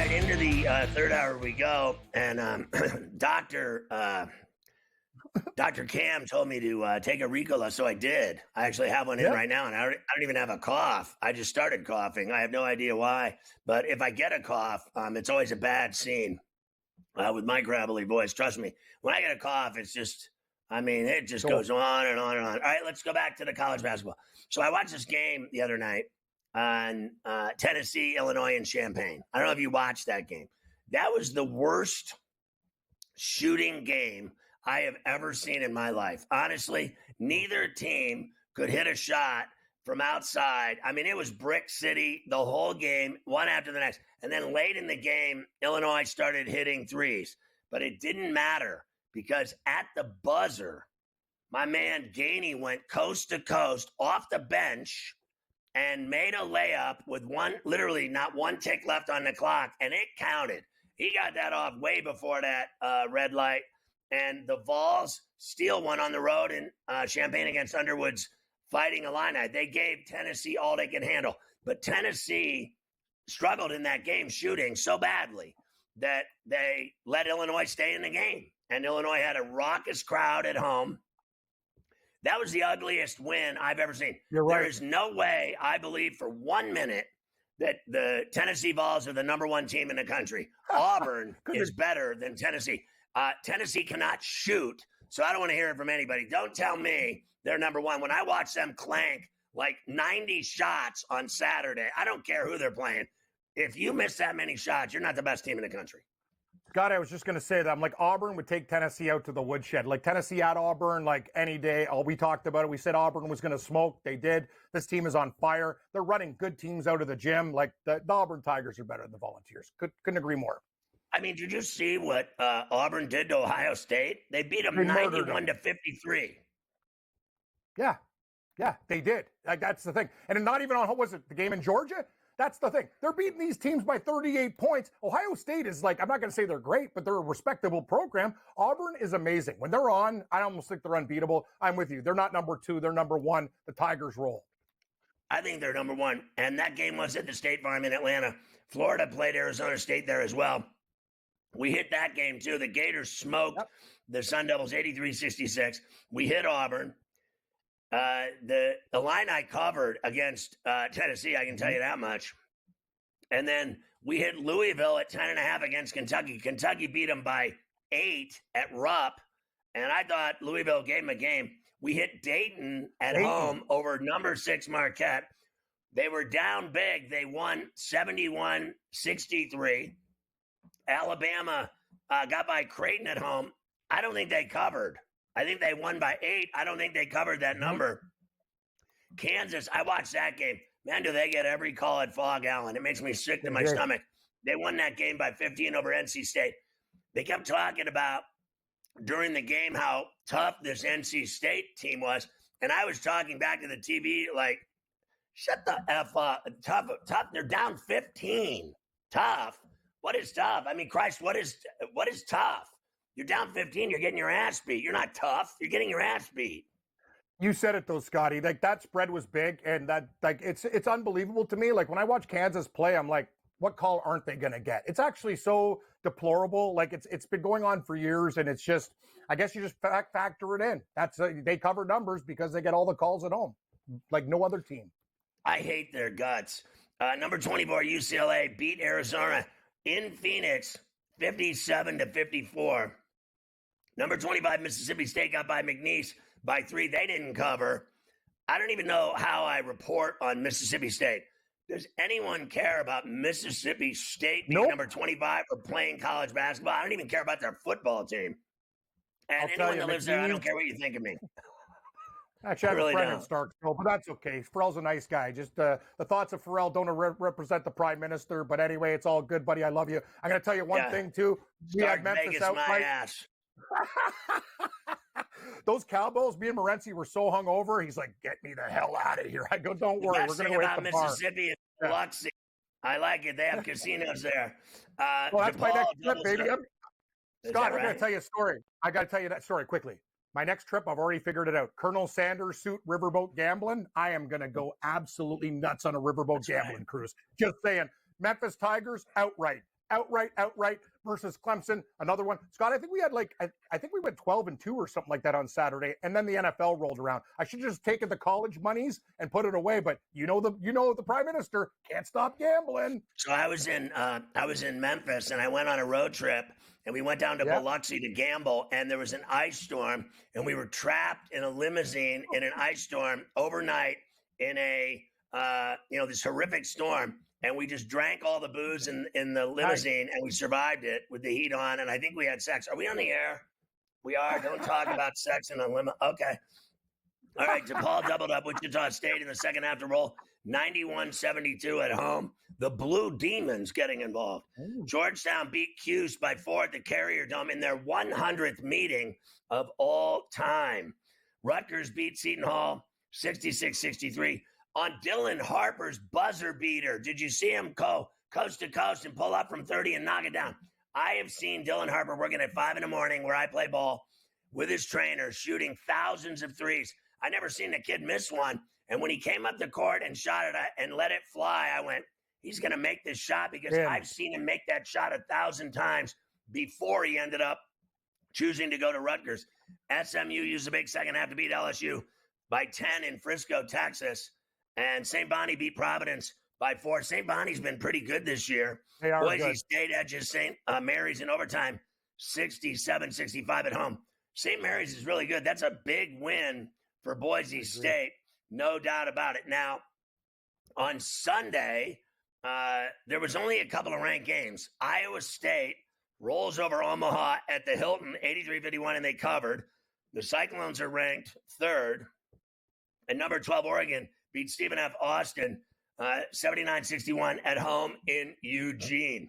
right, into the third hour we go, and Dr. Cam told me to take a Ricola, so I did. I actually have one in right now, and I don't even have a cough. I just started coughing. I have no idea why, but if I get a cough, it's always a bad scene with my gravelly voice. Trust me, when I get a cough, it's just, it just goes on and on and on. All right, let's go back to the college basketball. So I watched this game the other night on Tennessee, Illinois, and Champaign. I don't know if you watched that game. That was the worst shooting game I have ever seen in my life. Honestly, neither team could hit a shot from outside. It was brick city the whole game, one after the next. And then late in the game, Illinois started hitting threes. But it didn't matter because at the buzzer, my man Gainey went coast to coast off the bench and made a layup with literally not one tick left on the clock, and it counted. He got that off way before that red light. And the Vols steal one on the road in Champaign against Underwood's Fighting Illini. They gave Tennessee all they could handle. But Tennessee struggled in that game shooting so badly that they let Illinois stay in the game. And Illinois had a raucous crowd at home. That was the ugliest win I've ever seen. You're right. There is no way, I believe, for 1 minute that the Tennessee Vols are the number one team in the country. Auburn is better than Tennessee. Tennessee cannot shoot, so I don't want to hear it from anybody. Don't tell me they're number one. When I watch them clank like 90 shots on Saturday, I don't care who they're playing. If you miss that many shots, you're not the best team in the country. God, I was just going to say that. I'm like, Auburn would take Tennessee out to the woodshed. Like, Tennessee at Auburn, like, any day. We talked about it. We said Auburn was going to smoke. They did. This team is on fire. They're running good teams out of the gym. Like, the Auburn Tigers are better than the Volunteers. Couldn't agree more. Did you see what Auburn did to Ohio State? They beat them 91-53. Yeah, they did. Like, that's the thing. And not even on, what was it, the game in Georgia? That's the thing. They're beating these teams by 38 points. Ohio State is like, I'm not going to say they're great, but they're a respectable program. Auburn is amazing. When they're on, I almost think they're unbeatable. I'm with you. They're not number two. They're number one. The Tigers roll. I think they're number one. And that game was at the State Farm in Atlanta. Florida played Arizona State there as well. We hit that game, too. The Gators smoked the Sun Devils 83-66. We hit Auburn. The Illini covered against Tennessee, I can tell you that much. And then we hit Louisville at 10.5 against Kentucky. Kentucky beat them by 8 at Rupp, and I thought Louisville gave them a game. We hit Dayton at home over number 6 Marquette. They were down big. They won 71-63. Alabama got by Creighton at home. I don't think they covered. I think they won by 8. I don't think they covered that number. Kansas, I watched that game. Man, do they get every call at Fog Allen. It makes me sick to my stomach. They won that game by 15 over NC State. They kept talking about during the game how tough this NC State team was. And I was talking back to the TV like, shut the F up. Tough. They're down 15. Tough. What is tough? Christ, what is tough? You're down 15. You're getting your ass beat. You're not tough. You're getting your ass beat. You said it though, Scotty. Like, that spread was big, and that, like, it's unbelievable to me. Like, when I watch Kansas play, I'm like, what call aren't they going to get? It's actually so deplorable. Like, it's been going on for years, and it's just, I guess you just factor it in. That's they cover numbers because they get all the calls at home, like no other team. I hate their guts. Number 24 UCLA beat Arizona in Phoenix 57-54. Number 25, Mississippi State got by McNeese by 3. They didn't cover. I don't even know how I report on Mississippi State. Does anyone care about Mississippi State being number 25 or playing college basketball? I don't even care about their football team. And anyone that lives there, I don't care what you think of me. Actually, I have a friend in Starkville, but that's okay. Ferrall's a nice guy. Just the thoughts of Ferrall don't represent the prime minister. But anyway, it's all good, buddy. I love you. I'm going to tell you one thing, too. We had Memphis out. My ass. Those Cowboys, me and Morency were so hungover. He's like, "Get me the hell out of here." I go, "Don't worry, we're going to wait the bar." Mississippi is Biloxi. I like it. They have casinos there. Well, that's my next trip, baby. Scott, right? I'm going to tell you a story. I got to tell you that story quickly. My next trip, I've already figured it out. Colonel Sanders suit riverboat gambling. I am going to go absolutely nuts on a riverboat gambling cruise. Just saying. Memphis Tigers outright. outright versus Clemson. Another one. Scott, I think we had I think we went 12-2 or something like that on Saturday, and then the NFL rolled around. I should just taken the college monies and put it away, but the Prime Minister can't stop gambling. So I was in Memphis, and I went on a road trip, and we went down to Biloxi to gamble, and there was an ice storm, and we were trapped in a limousine in an ice storm overnight in a this horrific storm. And we just drank all the booze in the limousine, and we survived it with the heat on. And I think we had sex. Are we on the air? We are. Don't talk about sex in a limo. Okay. All right. DePaul doubled up Wichita State in the second half to roll 91-72 at home. The Blue Demons getting involved. Ooh. Georgetown beat Cuse by 4 at the Carrier Dome in their 100th meeting of all time. Rutgers beat Seton Hall 66-63. On Dylan Harper's buzzer beater. Did you see him go coast to coast and pull up from 30 and knock it down? I have seen Dylan Harper working at 5 a.m. where I play ball with his trainer, shooting thousands of threes. I never seen a kid miss one. And when he came up the court and shot it and let it fly, I went, he's going to make this shot because I've seen him make that shot 1,000 times before he ended up choosing to go to Rutgers. SMU used a big second half to beat LSU by 10 in Frisco, Texas. And St. Bonnie beat Providence by 4. St. Bonnie's been pretty good this year. Boise State edges St. Mary's in overtime, 67-65 at home. St. Mary's is really good. That's a big win for Boise State, no doubt about it. Now, on Sunday, there was only a couple of ranked games. Iowa State rolls over Omaha at the Hilton, 83-51, and they covered. The Cyclones are ranked 3rd. And number 12, Oregon, beat Stephen F. Austin 79-61 at home in Eugene.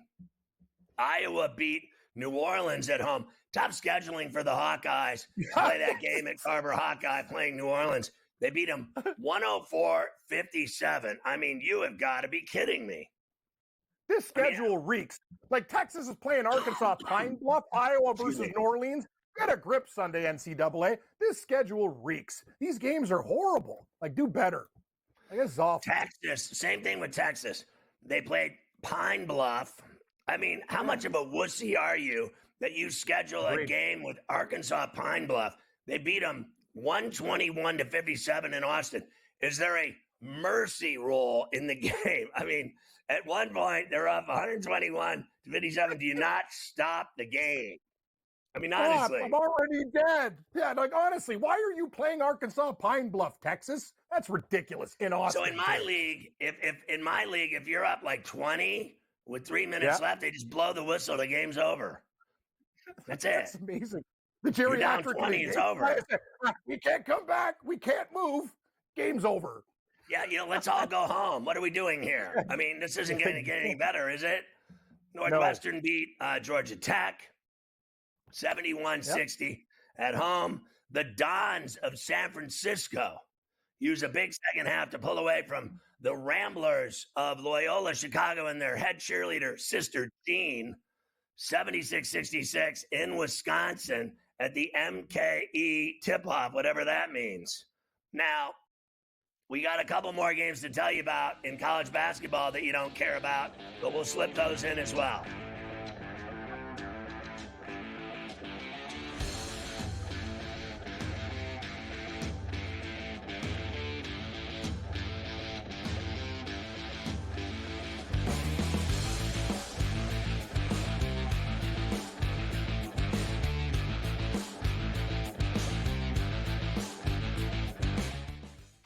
Iowa beat New Orleans at home. Tough scheduling for the Hawkeyes. Play that game at Carver Hawkeye playing New Orleans. They beat them 104-57. I mean, you have got to be kidding me. This schedule reeks. Like Texas is playing Arkansas Pine Bluff, Iowa versus New Orleans. Get a grip Sunday, NCAA. This schedule reeks. These games are horrible. Like, do better. I guess it's awful. Texas, same thing with Texas. They played Pine Bluff. I mean, how much of a wussy are you that you schedule a game with Arkansas Pine Bluff? They beat them 121-57 in Austin. Is there a mercy rule in the game? I mean, at one point, they're up 121-57. Do you not stop the game? I mean, honestly. I'm already dead. Yeah, like, honestly, why are you playing Arkansas Pine Bluff, Texas? That's ridiculous in Austin. So in my league, if you're up like 20 with 3 minutes left, they just blow the whistle. The game's over. That's it. That's amazing. The geriatric down 20, it's over. We can't come back. We can't move. Game's over. Yeah, let's all go home. What are we doing here? I mean, this isn't going to get any better, is it? Northwestern beat Georgia Tech 71-60 at home. The Dons of San Francisco use a big second half to pull away from the Ramblers of Loyola Chicago and their head cheerleader, Sister Jean, 76-66 in Wisconsin at the MKE tip-off, whatever that means. Now, we got a couple more games to tell you about in college basketball that you don't care about, but we'll slip those in as well.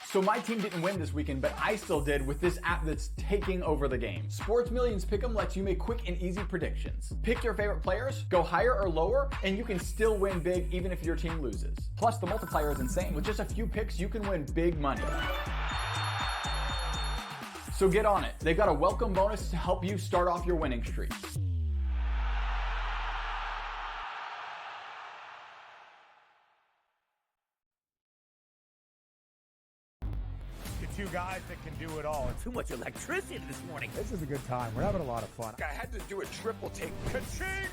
So my team didn't win this weekend, but I still did with this app that's taking over the game. Sports Millions Pick'em lets you make quick and easy predictions. Pick your favorite players, go higher or lower, and you can still win big even if your team loses. Plus, the multiplier is insane. With just a few picks, you can win big money. So get on it. They've got a welcome bonus to help you start off your winning streak. Two guys that can do it all. Too much electricity this morning. This is a good time. We're having a lot of fun. I had to do a triple take. Ka-ching!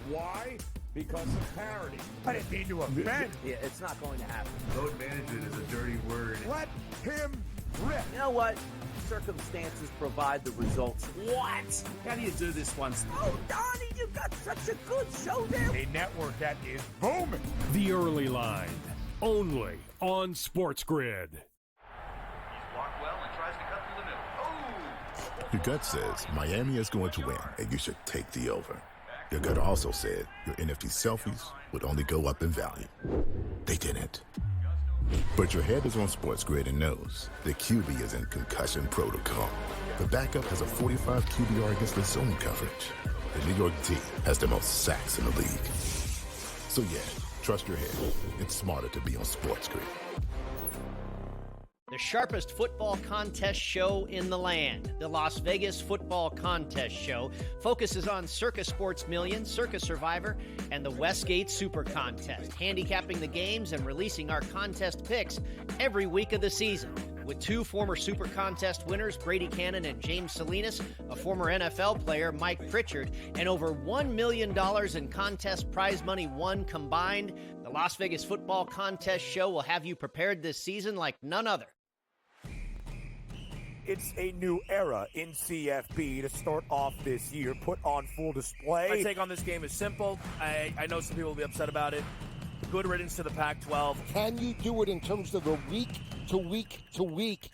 Why? Because of parity. I didn't mean to offend. Yeah, it's not going to happen. Load management is a dirty word. Let him rip. You know what? circumstances provide the results. What? How do you do this one? Oh, Donnie, you got such a good show there. A network that is booming. The Early Line, only on SportsGrid. Your gut says Miami is going to win, and you should take the over. Your gut also said your NFT selfies would only go up in value. They didn't. But your head is on SportsGrid and knows the QB is in concussion protocol. The backup has a 45 QBR against the zone coverage. The New York team has the most sacks in the league. So yeah, trust your head. It's smarter to be on SportsGrid. The sharpest football contest show in the land, the Las Vegas Football Contest Show, focuses on Circa Sports Million, Circa Survivor, and the Westgate Super Contest, handicapping the games and releasing our contest picks every week of the season. With two former Super Contest winners, Brady Cannon and James Salinas, a former NFL player, Mike Pritchard, and over $1 million in contest prize money won combined, the Las Vegas Football Contest Show will have you prepared this season like none other. It's a new era in CFB to start off this year, put on full display. My take on this game is simple. I know some people will be upset about it. Good riddance to the Pac-12. Can you do it in terms of a week to week to week?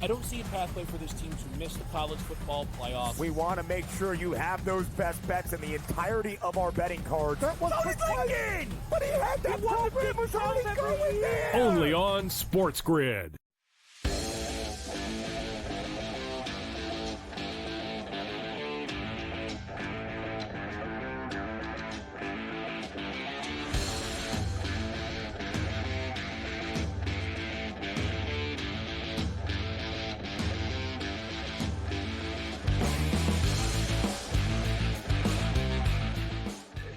I don't see a pathway for this team to miss the college football playoffs. We want to make sure you have those best bets in the entirety of our betting cards. That was thinking! But he had that program was already going there! Only on SportsGrid.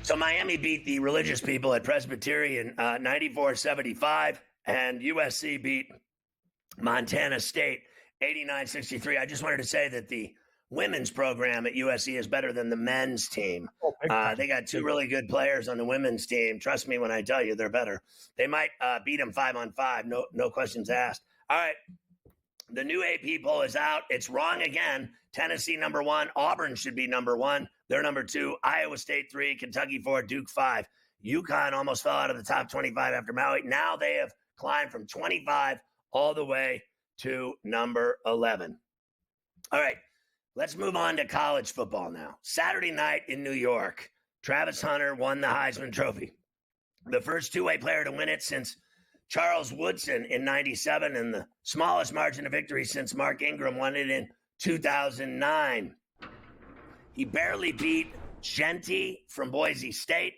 So Miami beat the religious people at Presbyterian 94-75, and USC beat Montana State 89-63. I just wanted to say that the women's program at USC is better than the men's team. They got two really good players on the women's team. Trust me when I tell you they're better. They might beat them 5-on-5, no questions asked. All right, the new AP poll is out. It's wrong again. Tennessee number 1. Auburn should be number 1. They're number 2. Iowa State 3. Kentucky 4. Duke 5. UConn almost fell out of the top 25 after Maui. Now they have climbed from 25 all the way to number 11. All right, let's move on to college football now. Saturday night in New York, Travis Hunter won the Heisman Trophy. The first two-way player to win it since Charles Woodson in 97, and the smallest margin of victory since Mark Ingram won it in 2009. He barely beat Genty from Boise State.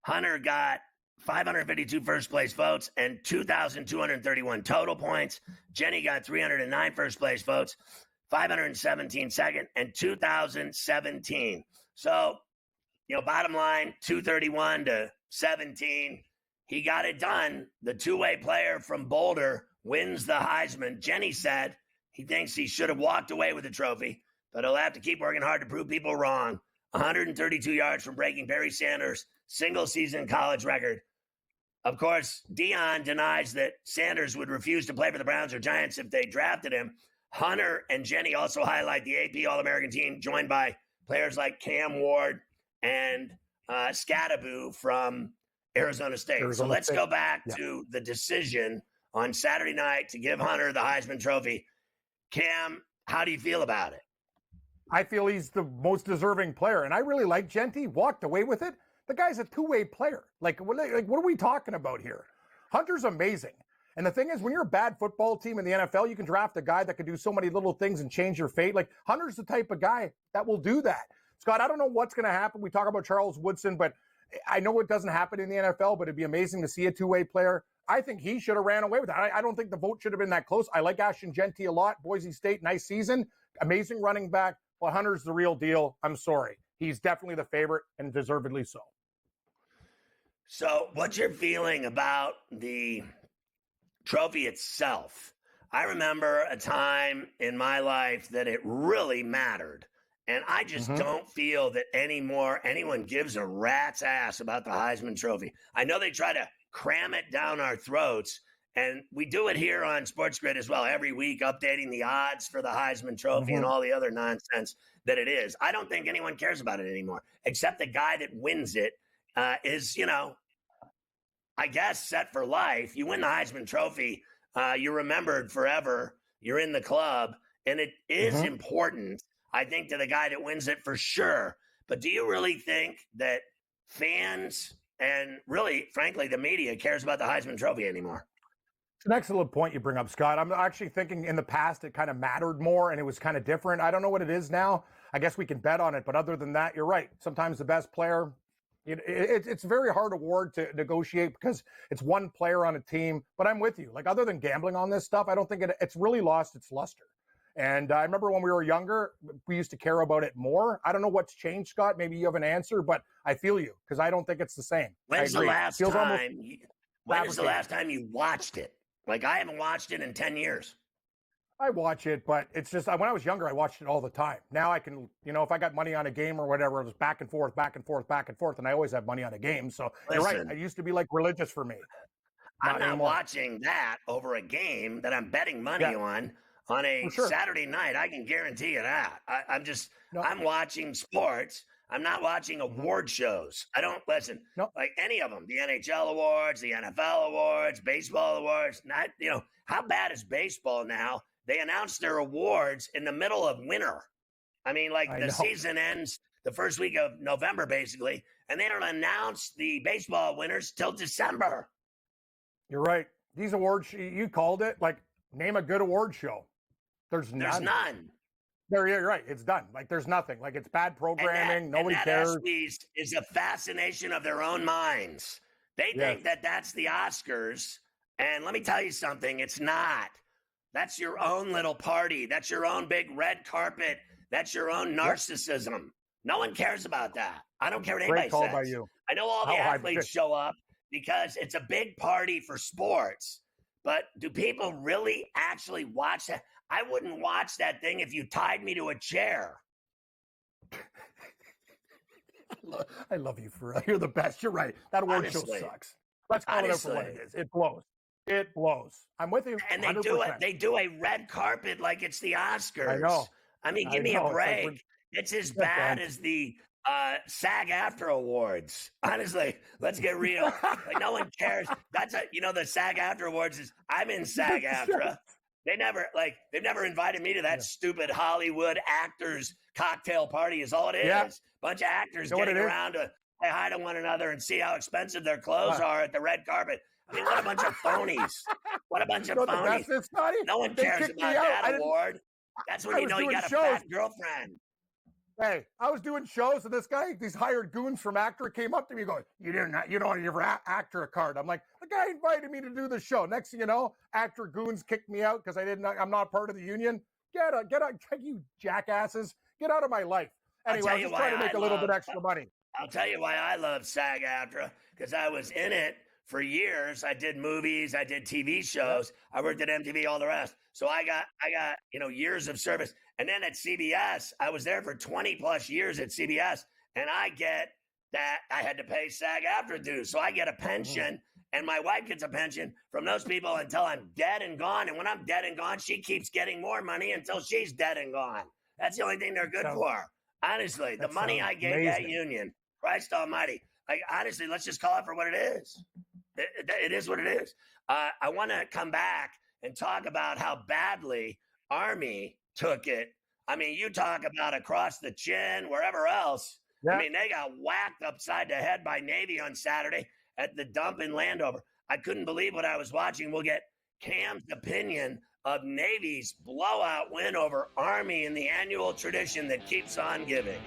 Hunter got 552 first-place votes and 2,231 total points. Jenny got 309 first-place votes, 517 second, and 2,017. So, bottom line, 231 to 17. He got it done. The two-way player from Boulder wins the Heisman. Jenny said he thinks he should have walked away with the trophy, but he'll have to keep working hard to prove people wrong. 132 yards from breaking Barry Sanders' single-season college record. Of course, Deion denies that Sanders would refuse to play for the Browns or Giants if they drafted him. Hunter and Jenny also highlight the AP All-American team, joined by players like Cam Ward and Scattaboo from Arizona State. So let's go back to the decision on Saturday night to give Hunter the Heisman Trophy. Cam, how do you feel about it? I feel he's the most deserving player, and I really like Genty. Walked away with it. The guy's a two-way player. Like, what are we talking about here? Hunter's amazing. And the thing is, when you're a bad football team in the NFL, you can draft a guy that can do so many little things and change your fate. Like, Hunter's the type of guy that will do that. Scott, I don't know what's going to happen. We talk about Charles Woodson, but I know it doesn't happen in the NFL, but it'd be amazing to see a two-way player. I think he should have ran away with it. I don't think the vote should have been that close. I like Ashton Genty a lot. Boise State, nice season. Amazing running back. But Hunter's the real deal. I'm sorry. He's definitely the favorite, and deservedly so. So what's your feeling about the trophy itself? I remember a time in my life that it really mattered. And I just don't feel that anymore anyone gives a rat's ass about the Heisman Trophy. I know they try to cram it down our throats, And we do it here on SportsGrid as well every week, updating the odds for the Heisman Trophy and all the other nonsense that it is. I don't think anyone cares about it anymore, except the guy that wins it is, I guess, set for life. You win the Heisman Trophy, you're remembered forever. You're in the club, and it is important, I think, to the guy that wins it for sure. But do you really think that fans and really, frankly, the media cares about the Heisman Trophy anymore? It's an excellent point you bring up, Scott. I'm actually thinking in the past it kind of mattered more and it was kind of different. I don't know what it is now. I guess we can bet on it. But other than that, you're right. Sometimes the best player, it's a very hard award to negotiate because it's one player on a team. But I'm with you. Like, other than gambling on this stuff, I don't think it's really lost its luster. And I remember when we were younger, we used to care about it more. I don't know what's changed, Scott. Maybe you have an answer, but I feel you because I don't think it's the same. When's the last time you watched it? Like, I haven't watched it in 10 years. I watch it, but it's just, when I was younger, I watched it all the time. Now I can, if I got money on a game or whatever, it was back and forth, and I always have money on a game. So you're right. It used to be like religious for me. I'm not watching that over a game that I'm betting money on a Saturday night. I can guarantee you that. I'm watching sports. I'm not watching award shows. I don't listen. Like any of them, the NHL awards, the NFL awards, baseball awards. Not, how bad is baseball now? They announce their awards in the middle of winter. I mean, the season ends the first week of November, basically, and they don't announce the baseball winners till December. You're right. These awards, you called it, like, name a good award show. There's none. You're right. It's done. Like, there's nothing. Like, it's bad programming. Nobody cares. ESPYs is a fascination of their own minds. They think that that's the Oscars. And let me tell you something. It's not. That's your own little party. That's your own big red carpet. That's your own narcissism. No one cares about that. I don't care what anybody says. By you. I know all the athletes show up because it's a big party for sports. But do people really actually watch that? I wouldn't watch that thing if you tied me to a chair. I love you, Ferrall. You're the best. You're right. That award show sucks. Let's call it out for what it is. It blows. It blows. I'm with you. And they do a red carpet like it's the Oscars. I know. I mean, give me a break. It's as bad as the SAG-AFTRA awards. Honestly, let's get real. Like, no one cares. That's the SAG-AFTRA awards is I'm in SAG-AFTRA. They've never invited me to that stupid Hollywood actors cocktail party is all it is. Yeah. Bunch of actors getting around to say hi to one another and see how expensive their clothes are at the red carpet. I mean, what a bunch of phonies. What a bunch of phonies. No one cares about that award. That's when you know you got a fat girlfriend. Hey, I was doing shows, and these hired goons from Actor came up to me going, you don't have your Actor card. I'm like, the guy invited me to do the show. Next thing you know, Actor goons kicked me out because I'm not part of the union. Get out, you jackasses. Get out of my life. Anyway, I'm just trying to make a little bit extra money. I'll tell you why I love SAG-AFTRA, because I was in it for years. I did movies, I did TV shows, I worked at MTV, all the rest. So I got years of service. And then at CBS, I was there for 20 plus years at CBS, and I get that I had to pay SAG-AFTRA dues. So I get a pension, and my wife gets a pension from those people until I'm dead and gone. And when I'm dead and gone, she keeps getting more money until she's dead and gone. That's the only thing they're good for. Honestly, the money I gave that union, Christ almighty. Like, honestly, let's just call it for what it is. It is what it is. I want to come back and talk about how badly Army took it. I mean, you talk about across the chin, wherever else. I mean, they got whacked upside the head by Navy on Saturday at the dump in Landover. I couldn't believe what I was watching. We'll get Cam's opinion of Navy's blowout win over Army in the annual tradition that keeps on giving.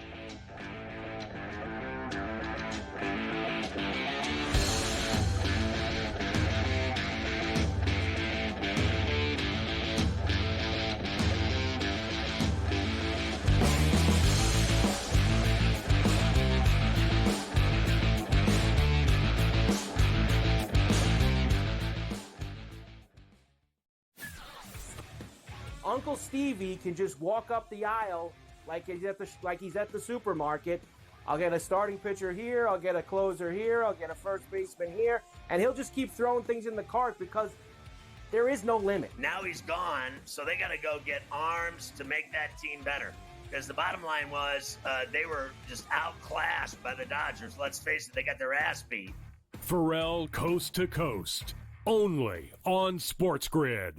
Uncle Stevie can just walk up the aisle like he's at the supermarket. I'll get a starting pitcher here, I'll get a closer here, I'll get a first baseman here, and he'll just keep throwing things in the cart because There is no limit. Now he's gone, so they got to go get arms to make that team better. Because the bottom line was they were just outclassed by the Dodgers. Let's face it, they got their ass beat. Ferrall Coast to Coast, only on SportsGrid.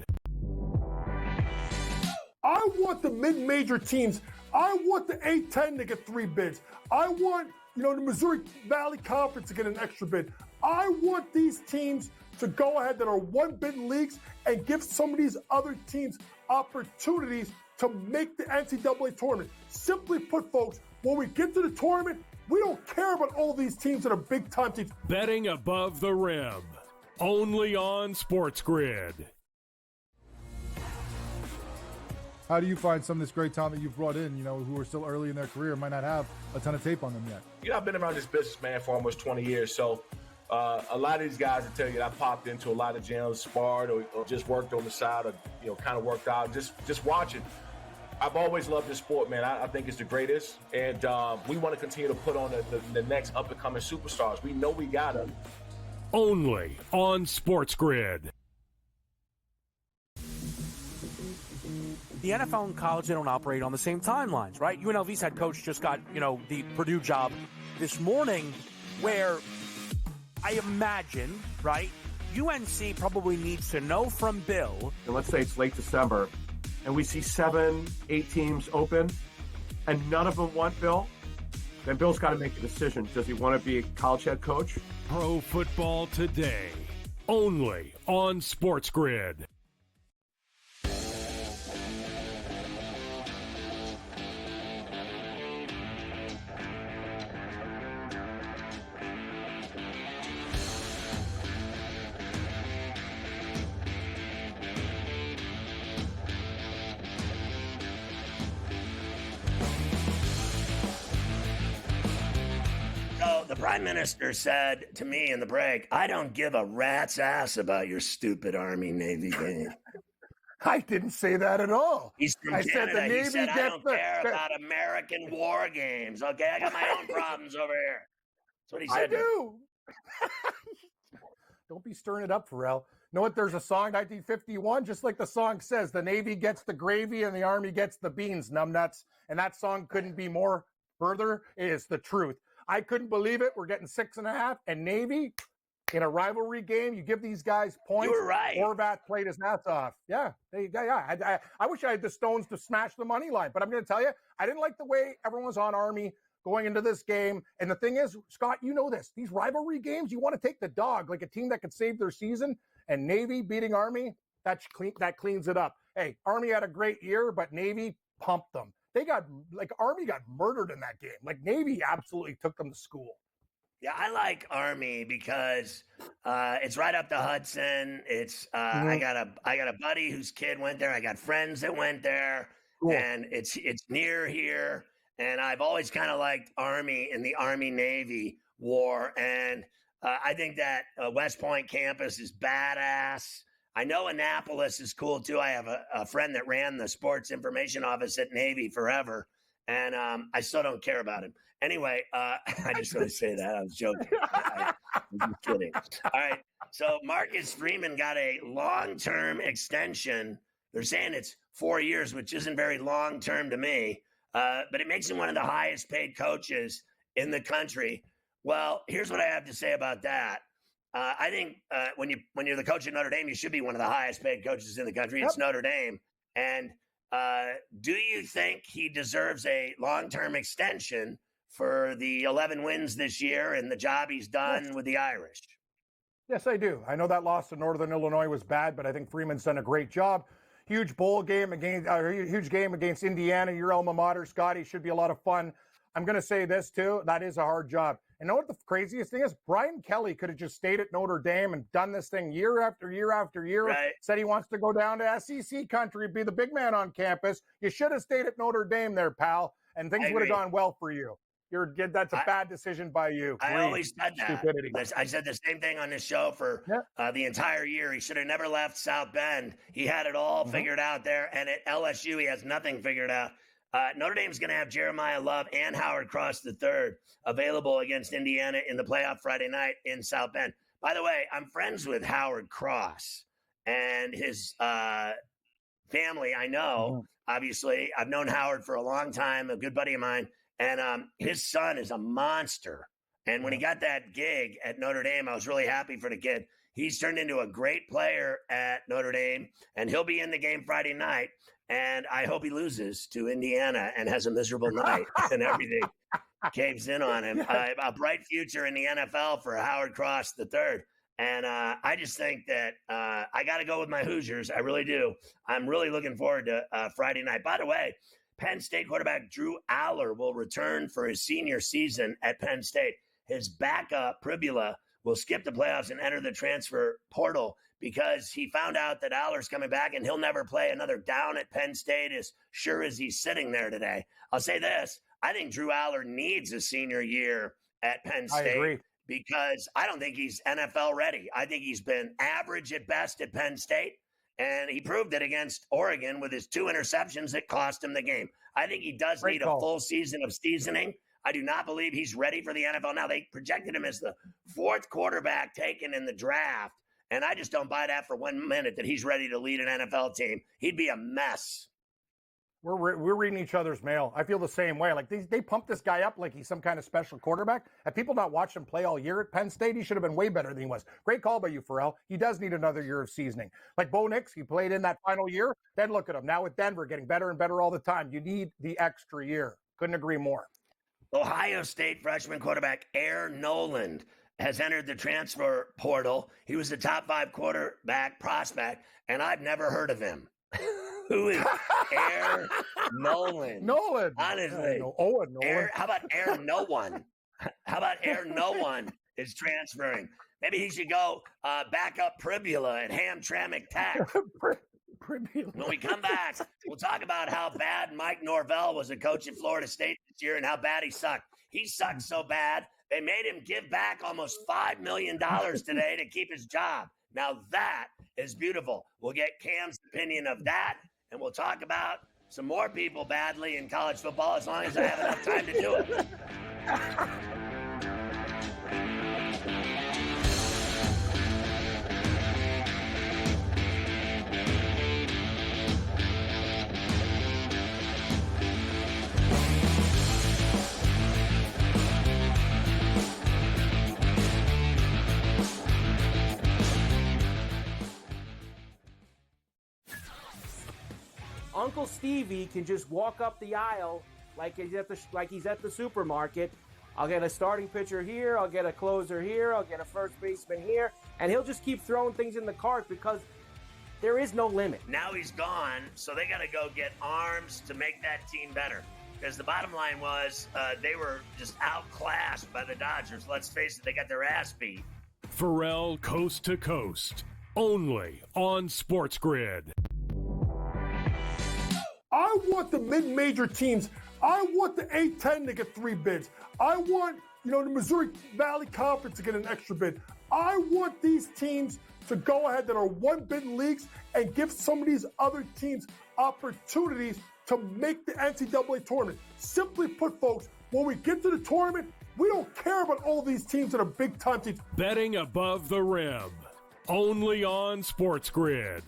I want the mid-major teams. I want the A-10 to get 3 bids. I want, the Missouri Valley Conference to get an extra bid. I want these teams to go ahead that are 1-bid leagues and give some of these other teams opportunities to make the NCAA tournament. Simply put, folks, when we get to the tournament, we don't care about all these teams that are big-time teams. Betting above the rim, only on SportsGrid. How do you find some of this great talent that you've brought in, who are still early in their career, might not have a ton of tape on them yet? I've been around this business, man, for almost 20 years. So a lot of these guys will tell you that I popped into a lot of gyms, sparred, or just worked on the side, or, kind of worked out, just watching. I've always loved this sport, man. I think it's the greatest. And we want to continue to put on the next up-and-coming superstars. We know we got them. Only on SportsGrid. The NFL and college, they don't operate on the same timelines, right? UNLV's head coach just got, the Purdue job this morning, where I imagine, right, UNC probably needs to know from Bill. And let's say it's late December, and we see 7, 8 teams open, and none of them want Bill, then Bill's got to make a decision. Does he want to be a college head coach? Pro Football Today, only on SportsGrid. The Prime Minister said to me in the break, I don't give a rat's ass about your stupid Army-Navy game. I didn't say that at all. He's from I Canada. said the Navy he said, I don't care the, about American war games, okay? I got my own problems over here. That's what he said. I do. Don't be stirring it up, Ferrall. Know what? There's a song, 1951, just like the song says, the Navy gets the gravy and the Army gets the beans, numbnuts. And that song couldn't be more further. It is the truth. I couldn't believe it. We're getting 6.5, and Navy in a rivalry game. You give these guys points. You were right. Horvath played his ass off. Yeah, there you go. Yeah, I wish I had the stones to smash the money line, but I'm going to tell you, I didn't like the way everyone was on Army going into this game. And the thing is, Scott, you know this. These rivalry games, you want to take the dog, like a team that could save their season. And Navy beating Army, that cleans it up. Hey, Army had a great year, but Navy pumped them. Army got murdered in that game. Like, Navy absolutely took them to school. Yeah, I like Army because it's right up the Hudson. It's I got a buddy whose kid went there. I got friends that went there, and it's near here. And I've always kind of liked Army and the Army-Navy war. And I think that West Point campus is badass. I know Annapolis is cool too. I have a friend that ran the sports information office at Navy forever, and I still don't care about him. Anyway, I just want to say that. I was joking. I'm kidding. All right. So Marcus Freeman got a long-term extension. They're saying it's 4 years, which isn't very long-term to me, but it makes him one of the highest-paid coaches in the country. Well, here's what I have to say about that. I think when you're the coach at Notre Dame, you should be one of the highest paid coaches in the country. It's Notre Dame. And do you think he deserves a long-term extension for the 11 wins this year and the job he's done with the Irish? Yes, I do. I know that loss to Northern Illinois was bad, but I think Freeman's done a great job. Huge bowl game huge game against Indiana, your alma mater, Scotty. Should be a lot of fun. I'm going to say this too. That is a hard job. And know what the craziest thing is? Brian Kelly could have just stayed at Notre Dame and done this thing year after year after year. Right. Said he wants to go down to SEC country, be the big man on campus. You should have stayed at Notre Dame there, pal, and things would have gone well for you. That's a bad decision by you. I always said that. Stupidity. I said the same thing on this show for the entire year. He should have never left South Bend. He had it all figured out there, and at LSU, he has nothing figured out. Notre Dame's going to have Jeremiah Love and Howard Cross III available against Indiana in the playoff Friday night in South Bend. By the way, I'm friends with Howard Cross, and his family, I know, obviously. I've known Howard for a long time, a good buddy of mine, and his son is a monster. And when he got that gig at Notre Dame, I was really happy for the kid. He's turned into a great player at Notre Dame, and he'll be in the game Friday night. And I hope he loses to Indiana and has a miserable night and everything caves in on him. A bright future in the NFL for Howard Cross III. And I just think that I got to go with my Hoosiers. I really do. I'm really looking forward to Friday night. By the way, Penn State quarterback Drew Aller will return for his senior season at Penn State. His backup, Pribula, will skip the playoffs and enter the transfer portal because he found out that Aller's coming back and he'll never play another down at Penn State as sure as he's sitting there today. I'll say this. I think Drew Aller needs a senior year at Penn State. I agree. Because I don't think he's NFL ready. I think he's been average at best at Penn State, and he proved it against Oregon with his 2 interceptions that cost him the game. I think he does need a full season of seasoning. I do not believe he's ready for the NFL. Now, they projected him as the 4th quarterback taken in the draft, and I just don't buy that for 1 minute that he's ready to lead an NFL team. He'd be a mess. We're reading each other's mail. I feel the same way. Like they pump this guy up like he's some kind of special quarterback. Have people not watched him play all year at Penn State? He should have been way better than he was. Great call by you, Ferrall. He does need another year of seasoning. Like Bo Nix, he played in that final year. Then look at him. Now with Denver, getting better and better all the time. You need the extra year. Couldn't agree more. Ohio State freshman quarterback Air Noland has entered the transfer portal. He was the top 5 quarterback prospect, and I've never heard of him. Who is Air Noland? Noland. Honestly. Owen Noland. How about Air No One? How about Air No One is transferring? Maybe he should go back up Pribula at Hamtramck Tech. When we come back, we'll talk about how bad Mike Norvell was a coach at Florida State this year and how bad he sucked. He sucked so bad, they made him give back almost $5 million today to keep his job. Now that is beautiful. We'll get Cam's opinion of that, and we'll talk about some more people badly in college football as long as I have enough time to do it. Uncle Stevie can just walk up the aisle like he's at the supermarket. I'll get a starting pitcher here, I'll get a closer here, I'll get a first baseman here, and he'll just keep throwing things in the cart because there is no limit. Now he's gone, so they got to go get arms to make that team better. Because the bottom line was they were just outclassed by the Dodgers. Let's face it, they got their ass beat. Ferrall Coast to Coast, only on SportsGrid. I want the mid-major teams. I want the A-10 to get 3 bids. I want, the Missouri Valley Conference to get an extra bid. I want these teams to go ahead that are 1-bid leagues and give some of these other teams opportunities to make the NCAA tournament. Simply put, folks, when we get to the tournament, we don't care about all these teams that are big-time teams. Betting above the rim, only on SportsGrid.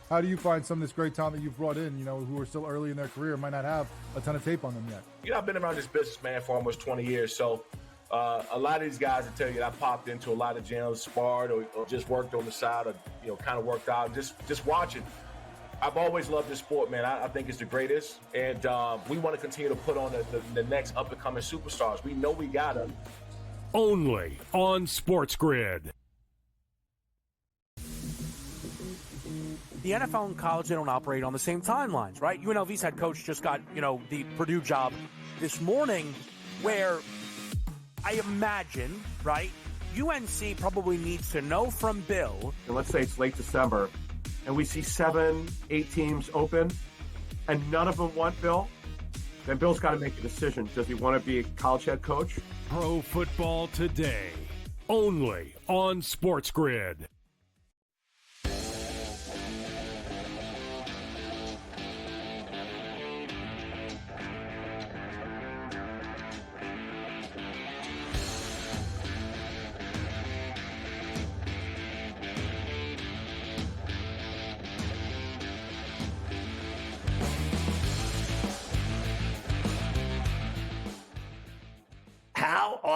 How do you find some of this great talent that you've brought in, who are still early in their career, might not have a ton of tape on them yet? I've been around this business, man, for almost 20 years. So a lot of these guys will tell you that I popped into a lot of gyms, sparred or just worked on the side or, kind of worked out, just watching. I've always loved this sport, man. I think it's the greatest. And we want to continue to put on the next up-and-coming superstars. We know we got them. Only on SportsGrid. The NFL and college, they don't operate on the same timelines, right? UNLV's head coach just got, the Purdue job this morning, where I imagine, right, UNC probably needs to know from Bill. And let's say it's late December, and we see 7, 8 teams open, and none of them want Bill. Then Bill's got to make a decision. Does he want to be a college head coach? Pro Football Today, only on SportsGrid.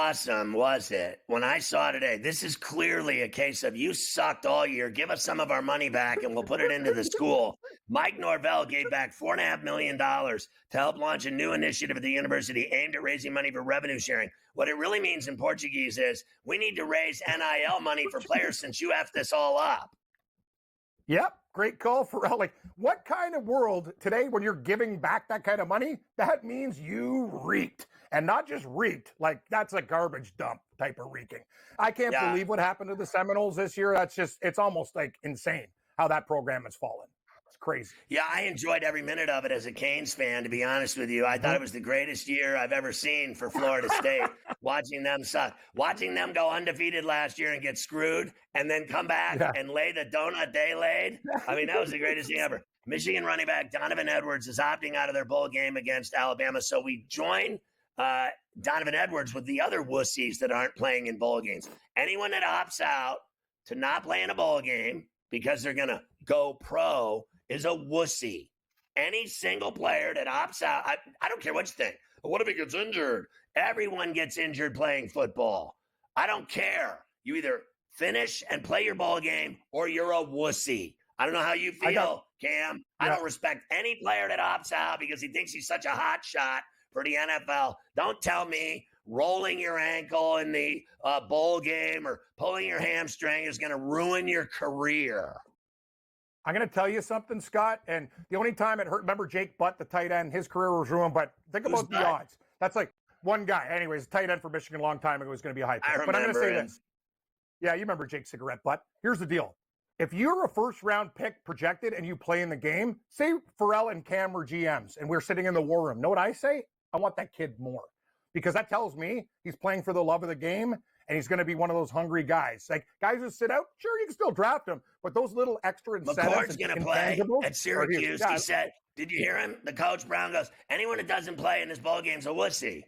awesome was it when I saw today? This is clearly a case of you sucked all year. Give us some of our money back and we'll put it into the school. Mike Norvell gave back $4.5 million to help launch a new initiative at the university aimed at raising money for revenue sharing. What it really means in Portuguese is we need to raise NIL money for players since you effed this all up. Yep. Great call, Ferrall. Like, what kind of world today when you're giving back that kind of money, that means you reeked. And not just reeked, like that's a garbage dump type of reeking. I can't believe what happened to the Seminoles this year. It's almost like insane how that program has fallen. It's crazy. Yeah, I enjoyed every minute of it as a Canes fan, to be honest with you. I thought it was the greatest year I've ever seen for Florida State, watching them suck. Watching them go undefeated last year and get screwed and then come back and lay the donut they laid. I mean, that was the greatest thing ever. Michigan running back Donovan Edwards is opting out of their bowl game against Alabama. So we join Donovan Edwards with the other wussies that aren't playing in bowl games. Anyone that opts out to not play in a bowl game because they're going to go pro is a wussy. Any single player that opts out, I don't care what you think. But what if he gets injured? Everyone gets injured playing football. I don't care. You either finish and play your ball game or you're a wussy. I don't know how you feel, Cam. I don't respect any player that opts out because he thinks he's such a hot shot for the NFL. Don't tell me rolling your ankle in the bowl game or pulling your hamstring is going to ruin your career. I'm going to tell you something, Scott, and the only time it hurt, remember Jake Butt, the tight end, his career was ruined, but think about the odds. That's like one guy. Anyways, tight end for Michigan a long time ago was going to be a high pick. But I'm going to say this. Yeah, you remember Jake Cigarette Butt. Here's the deal. If you're a first-round pick projected and you play in the game, say Ferrall and Cam were GMs and we're sitting in the war room, know what I say? I want that kid more because that tells me he's playing for the love of the game and he's going to be one of those hungry guys. Like guys who sit out, sure, you can still draft him, but those little extra incentives. McCord's going to play at Syracuse. He said, did you hear him? The coach Brown goes, anyone that doesn't play in this ball game's a wussy.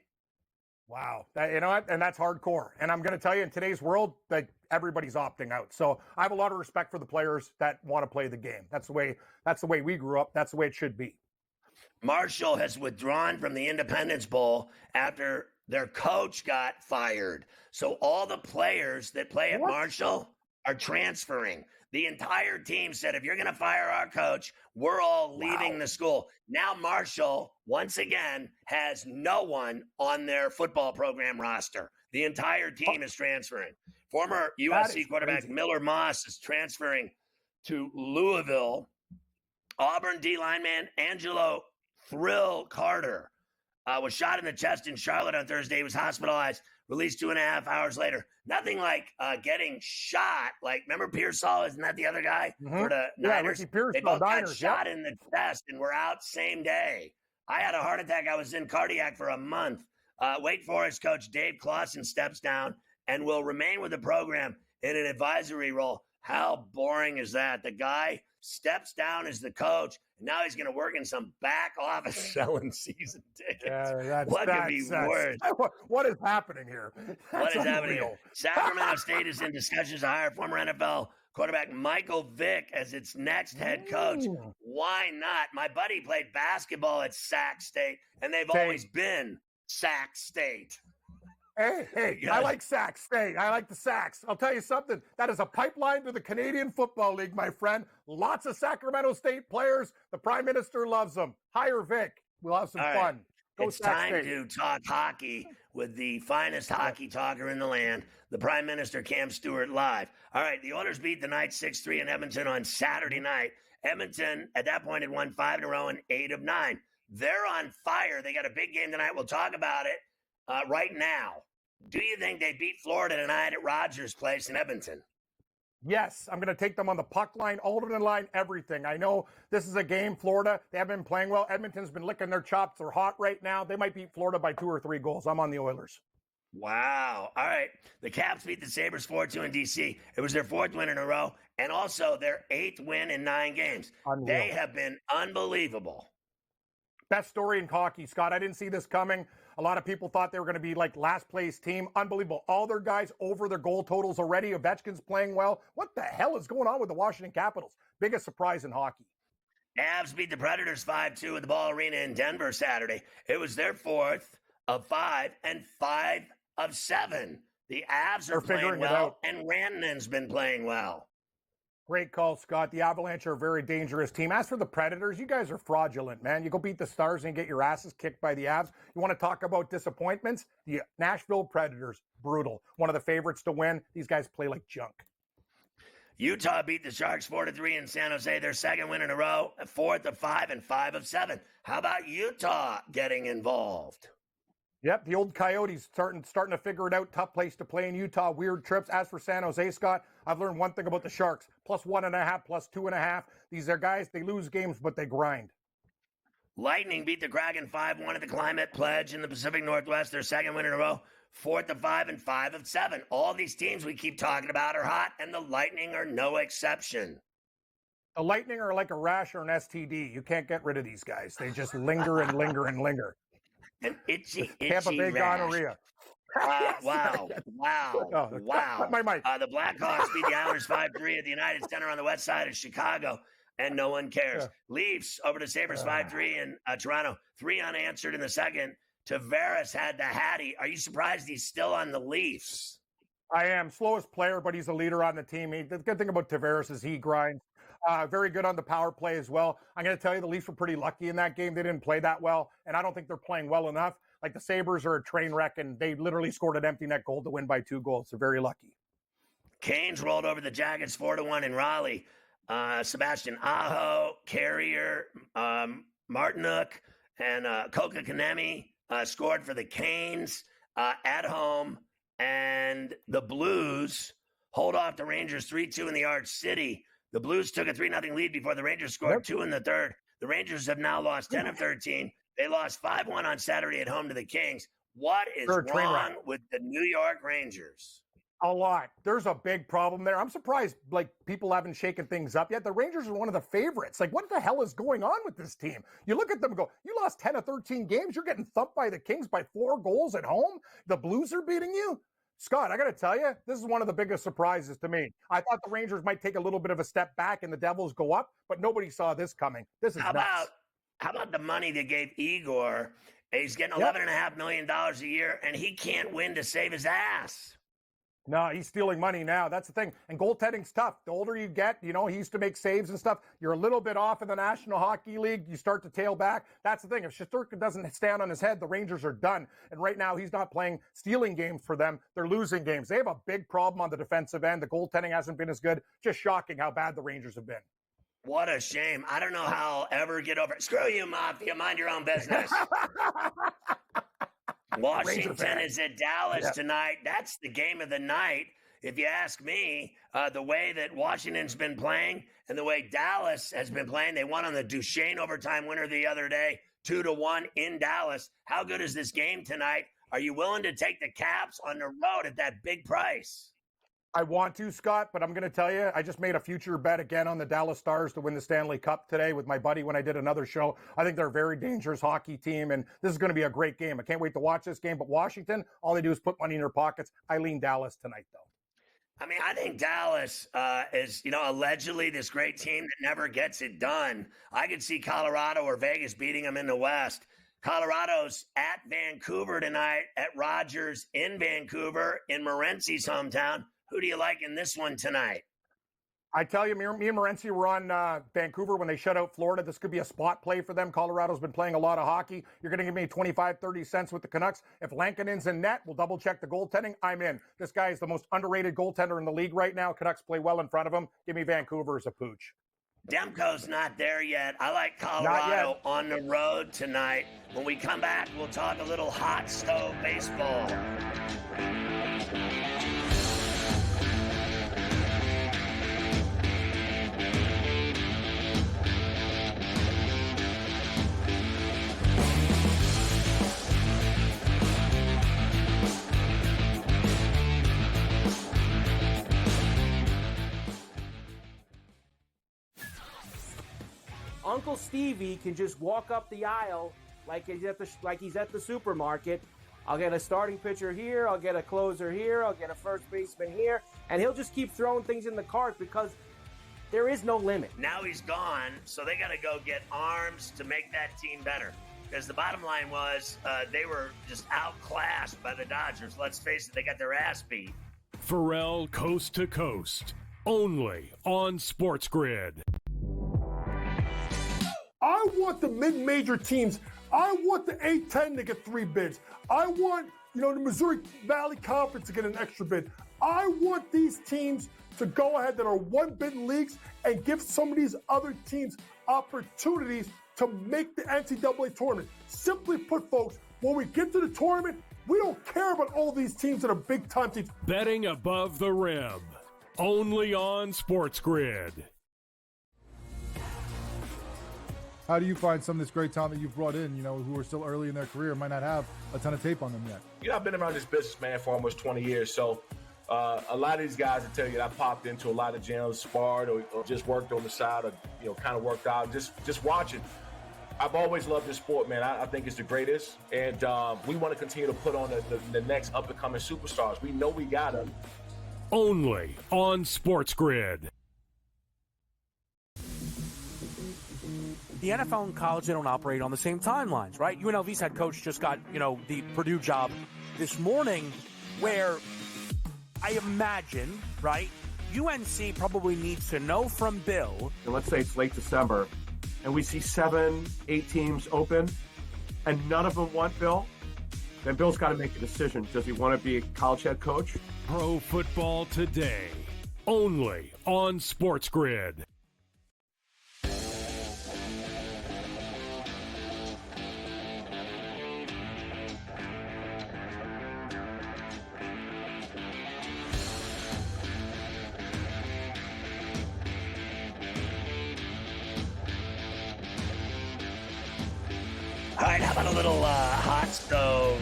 Wow. You know what? And that's hardcore. And I'm going to tell you in today's world, like everybody's opting out. So I have a lot of respect for the players that want to play the game. That's the way we grew up. That's the way it should be. Marshall has withdrawn from the Independence Bowl after their coach got fired. So all the players that play at Marshall are transferring. The entire team said, if you're going to fire our coach, we're all leaving the school. Now Marshall, once again, has no one on their football program roster. The entire team is transferring. Former USC quarterback Miller Moss is transferring to Louisville. Auburn D lineman Angelo Thrill Carter was shot in the chest in Charlotte on Thursday. He was hospitalized, released 2.5 hours later. Nothing like getting shot. Like, remember Pearsall? Isn't that the other guy for the Niners? They both got shot in the chest and were out same day. I had a heart attack. I was in cardiac for a month. Wake Forest coach Dave Clawson steps down and will remain with the program in an advisory role. How boring is that? The guy steps down as the coach, and now he's going to work in some back office selling season tickets. What could be worse? What is happening here? What is happening here? Sacramento State is in discussions to hire former NFL quarterback Michael Vick as its next head coach. Why not? My buddy played basketball at Sac State, and they've always been Sac State. Hey, I like Sac State. I like the Sacs. I'll tell you something. That is a pipeline to the Canadian Football League, my friend. Lots of Sacramento State players. The Prime Minister loves them. Hire Vic. We'll have some fun. It's time to talk hockey with the finest hockey talker in the land, the Prime Minister Cam Stewart live. All right, the Oilers beat the Knights 6-3 in Edmonton on Saturday night. Edmonton, at that point, had won 5 in a row and 8 of 9. They're on fire. They got a big game tonight. We'll talk about it right now. Do you think they beat Florida tonight at Rogers Place in Edmonton? Yes, I'm going to take them on the puck line, alternate line, everything. I know this is a game, Florida. They haven't been playing well. Edmonton's been licking their chops. They're hot right now. They might beat Florida by 2 or 3 goals. I'm on the Oilers. Wow. All right. The Caps beat the Sabres 4-2 in D.C. It was their 4th win in a row and also their 8th win in 9 games. Unreal. They have been unbelievable. Best story in hockey, Scott. I didn't see this coming. A lot of people thought they were going to be like last place team. Unbelievable. All their guys over their goal totals already. Ovechkin's playing well. What the hell is going on with the Washington Capitals? Biggest surprise in hockey. Avs beat the Predators 5-2 at the Ball Arena in Denver Saturday. It was their 4th of 5 and 5 of 7. The Avs They're are playing figuring it well, out. and Rannon's been playing well. Great call, Scott. The Avalanche are a very dangerous team. As for the Predators, you guys are fraudulent, man. You go beat the Stars and get your asses kicked by the Avs. You want to talk about disappointments? The Nashville Predators, brutal. One of the favorites to win. These guys play like junk. Utah beat the Sharks 4-3 in San Jose, their second win in a row, 4th of 5 and 5 of 7. How about Utah getting involved? Yep, the old Coyotes starting to figure it out. Tough place to play in Utah. Weird trips. As for San Jose, Scott, I've learned one thing about the Sharks. +1.5, +2.5. These are guys, they lose games, but they grind. Lightning beat the Kraken 5-1 at the Climate Pledge in the Pacific Northwest, their second win in a row, 4th of 5 and 5 of 7. All these teams we keep talking about are hot, and the Lightning are no exception. The Lightning are like a rash or an STD. You can't get rid of these guys. They just linger and linger and linger. An itchy Tampa Bay rash. gonorrhea. Wow. My mic. The Blackhawks beat the Islanders 5-3 at the United Center on the west side of Chicago, and no one cares. Yeah. Leafs over the Sabres 5-3 in Toronto. 3 unanswered in the second. Tavares had the Hattie. Are you surprised he's still on the Leafs? I am. Slowest player, but he's a leader on the team. The good thing about Tavares is he grinds. Very good on the power play as well. I'm going to tell you, the Leafs were pretty lucky in that game. They didn't play that well, and I don't think they're playing well enough. Like the Sabres are a train wreck, and they literally scored an empty net goal to win by 2 goals. They're very lucky. Canes rolled over the Jackets 4-1 in Raleigh. Sebastian Aho, Carrier, Martinuk, and Koka Kanemi scored for the Canes at home. And the Blues hold off the Rangers 3-2 in the Arch City. The Blues took a 3-0 lead before the Rangers scored 2 in the third. The Rangers have now lost 10 of 13. They lost 5-1 on Saturday at home to the Kings. What is wrong with the New York Rangers? A lot. There's a big problem there. I'm surprised, people haven't shaken things up yet. The Rangers are one of the favorites. What the hell is going on with this team? You look at them and go, you lost 10 of 13 games. You're getting thumped by the Kings by 4 goals at home. The Blues are beating you. Scott, I got to tell you, this is one of the biggest surprises to me. I thought the Rangers might take a little bit of a step back and the Devils go up, but nobody saw this coming. This is nuts. How about the money they gave Igor? He's getting $11.5 million a year, and he can't win to save his ass. No, he's stealing money now. That's the thing. And goaltending's tough. The older you get, he used to make saves and stuff. You're a little bit off in the National Hockey League. You start to tail back. That's the thing. If Shesterkin doesn't stand on his head, the Rangers are done. And right now, he's not playing stealing games for them. They're losing games. They have a big problem on the defensive end. The goaltending hasn't been as good. Just shocking how bad the Rangers have been. What a shame. I don't know how I'll ever get over it. Screw you, Mafia. Mind your own business. Washington is at Dallas tonight. That's the game of the night. If you ask me, the way that Washington's been playing and the way Dallas has been playing, they won on the Duchesne overtime winner the other day, 2-1 in Dallas. How good is this game tonight? Are you willing to take the Caps on the road at that big price? I want to, Scott, but I'm going to tell you, I just made a future bet again on the Dallas Stars to win the Stanley Cup today with my buddy when I did another show. I think they're a very dangerous hockey team, and this is going to be a great game. I can't wait to watch this game, but Washington, all they do is put money in their pockets. I lean Dallas tonight, though. I mean, I think Dallas is, allegedly this great team that never gets it done. I could see Colorado or Vegas beating them in the West. Colorado's at Vancouver tonight, at Rogers in Vancouver, in Morency's hometown. Who do you like in this one tonight? I tell you, me and Morency were on Vancouver when they shut out Florida. This could be a spot play for them. Colorado's been playing a lot of hockey. You're going to give me 25, 30 cents with the Canucks. If Lankinen's in net, we'll double-check the goaltending. I'm in. This guy is the most underrated goaltender in the league right now. Canucks play well in front of him. Give me Vancouver as a pooch. Demko's not there yet. I like Colorado on the road tonight. When we come back, we'll talk a little hot stove baseball. Uncle Stevie can just walk up the aisle like he's at the supermarket. I'll get a starting pitcher here, I'll get a closer here, I'll get a first baseman here, and he'll just keep throwing things in the cart because there is no limit. Now he's gone, so they got to go get arms to make that team better. because the bottom line was they were just outclassed by the Dodgers. Let's face it, they got their ass beat. Ferrall Coast to Coast, only on SportsGrid. I want the mid-major teams. I want the A-10 to get 3 bids. I want, the Missouri Valley Conference to get an extra bid. I want these teams to go ahead that are 1-bid leagues and give some of these other teams opportunities to make the NCAA tournament. Simply put, folks, when we get to the tournament, we don't care about all these teams that are big-time teams. Betting above the rim, only on SportsGrid. How do you find some of this great talent that you've brought in, who are still early in their career, might not have a ton of tape on them yet? I've been around this business, man, for almost 20 years. So a lot of these guys will tell you that I popped into a lot of gyms, sparred, or just worked on the side, or, kind of worked out, just watching. I've always loved this sport, man. I think it's the greatest. And we want to continue to put on the next up-and-coming superstars. We know we got them. Only on SportsGrid. The NFL and college, they don't operate on the same timelines, right? UNLV's head coach just got, the Purdue job this morning, where I imagine, right, UNC probably needs to know from Bill. And let's say it's late December, and we see 7, 8 teams open, and none of them want Bill. Then Bill's got to make a decision. Does he want to be a college head coach? Pro Football Today, only on SportsGrid. All right, how about a little hot stove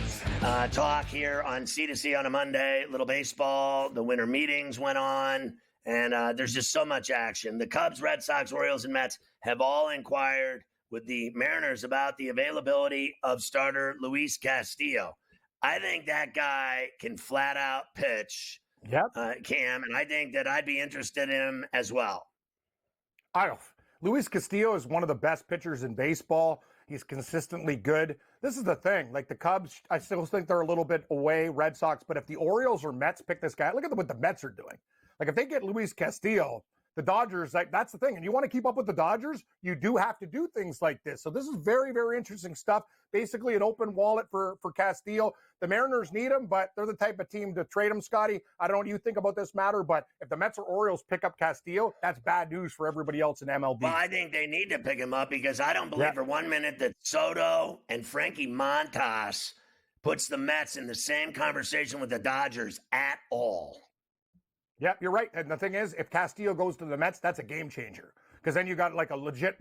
talk here on C2C on a Monday? Little baseball. The winter meetings went on, and there's just so much action. The Cubs, Red Sox, Orioles, and Mets have all inquired with the Mariners about the availability of starter Luis Castillo. I think that guy can flat out pitch, Cam, and I think that I'd be interested in him as well. Luis Castillo is one of the best pitchers in baseball. He's consistently good. This is the thing. Like the Cubs, I still think they're a little bit away, Red Sox. But if the Orioles or Mets pick this guy, look at what the Mets are doing. Like if they get Luis Castillo, the Dodgers, that's the thing. And you want to keep up with the Dodgers, you do have to do things like this. So this is very, very interesting stuff. Basically an open wallet for Castillo. The Mariners need him, but they're the type of team to trade him, Scotty. I don't know what you think about this matter, but if the Mets or Orioles pick up Castillo, that's bad news for everybody else in MLB. Well, I think they need to pick him up because I don't believe for 1 minute that Soto and Frankie Montas puts the Mets in the same conversation with the Dodgers at all. Yep, you're right. And the thing is, if Castillo goes to the Mets, that's a game changer. Because then you got like a legit